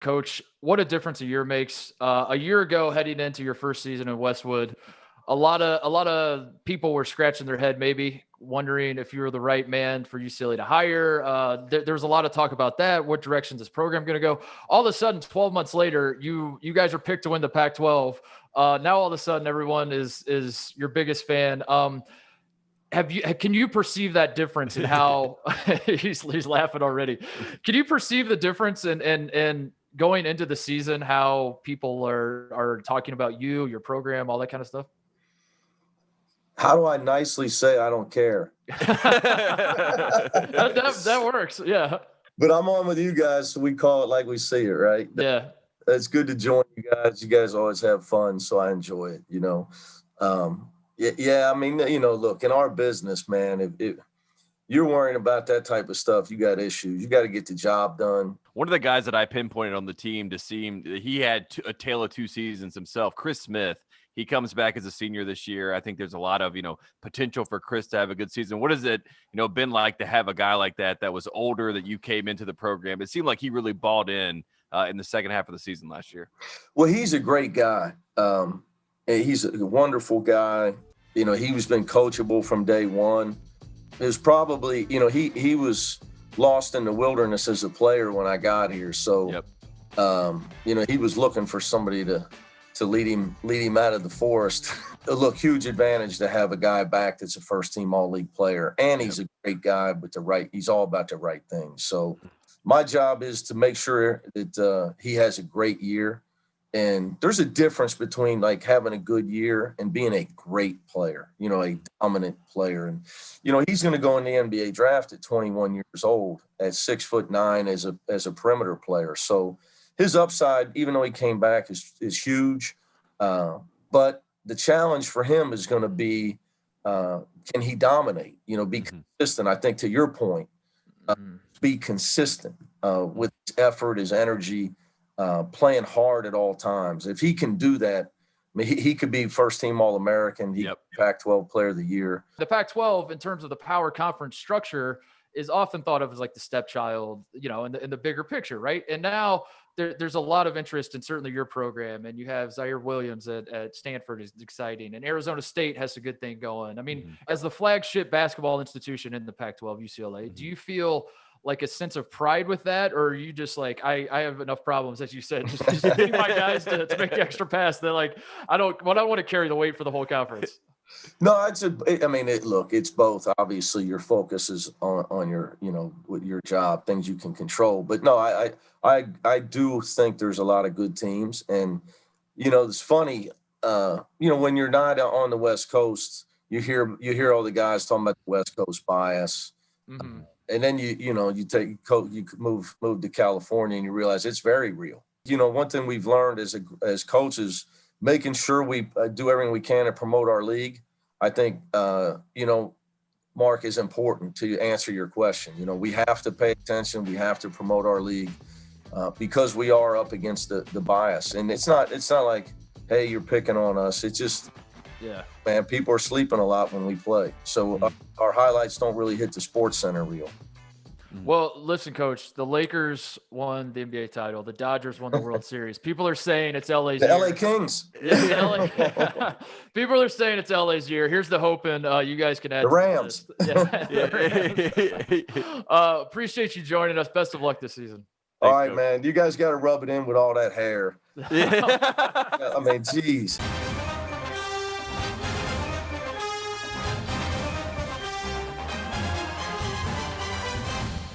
Coach, what a difference a year makes. A year ago, heading into your first season in Westwood, a lot of people were scratching their head, maybe wondering if you were the right man for UCLA to hire. There's a lot of talk about that. What direction is this program going to go? All of a sudden, 12 months later, you guys are picked to win the Pac-12. Now all of a sudden, everyone is your biggest fan. Can you perceive that difference in how he's laughing already? Can you perceive the difference in going into the season, how people are talking about you, your program, all that kind of stuff? How do I nicely say I don't care? that works. Yeah. But I'm on with you guys, so we call it like we see it, right? Yeah. It's good to join you guys. You guys always have fun, so I enjoy it, Yeah, I mean, look, in our business, man, if you're worrying about that type of stuff, you got issues. You got to get the job done. One of the guys that I pinpointed on the team to seem he had a tale of two seasons himself, Chris Smith. He comes back as a senior this year. I think there's a lot of, potential for Chris to have a good season. What has it, been like to have a guy like that was older, that you came into the program? It seemed like he really balled in the second half of the season last year. Well, he's a great guy. He's a wonderful guy. He's been coachable from day one. It was probably, he was lost in the wilderness as a player when I got here. So, yep. He was looking for somebody to lead him out of the forest. Look, huge advantage to have a guy back that's a first-team all-league player, and he's a great guy with he's all about the right things. So my job is to make sure that he has a great year. And there's a difference between like having a good year and being a great player, a dominant player. And, he's going to go in the NBA draft at 21 years old at 6'9" as a perimeter player. So his upside, even though he came back, is huge. But the challenge for him is going to be, can he dominate? Be consistent. I think to your point, be consistent with his effort, his energy, playing hard at all times. If he can do that, I mean, he could be first-team All-American. He Pac-12 Player of the Year. The Pac-12, in terms of the power conference structure, is often thought of as like the stepchild, in the bigger picture, right? And now there's a lot of interest in certainly your program, and you have Zaire Williams at Stanford is exciting, and Arizona State has a good thing going. I mean, as the flagship basketball institution in the Pac-12, UCLA, do you feel like a sense of pride with that, or are you just like, I have enough problems, as you said, just need my guys to make the extra pass? They're like, I don't want to carry the weight for the whole conference. No, it's both. Obviously, your focus is on your, with your job, things you can control. But no, I do think there's a lot of good teams, and it's funny, when you're not on the West Coast, you hear all the guys talking about the West Coast bias, and then you move to California and you realize it's very real. One thing we've learned as coaches, making sure we do everything we can to promote our league. I think, Mark, is important to answer your question. We have to pay attention. We have to promote our league because we are up against the bias. And it's not like, hey, you're picking on us. It's just, man, people are sleeping a lot when we play. So our highlights don't really hit the Sports Center reel. Well, listen, Coach, the Lakers won the NBA title. The Dodgers won the World Series. People are saying it's LA's year. LA Kings. People are saying it's LA's year. Here's the hope, and you guys can add the Rams. Appreciate you joining us. Best of luck this season. All right, man. You guys got to rub it in with all that hair. I mean, geez.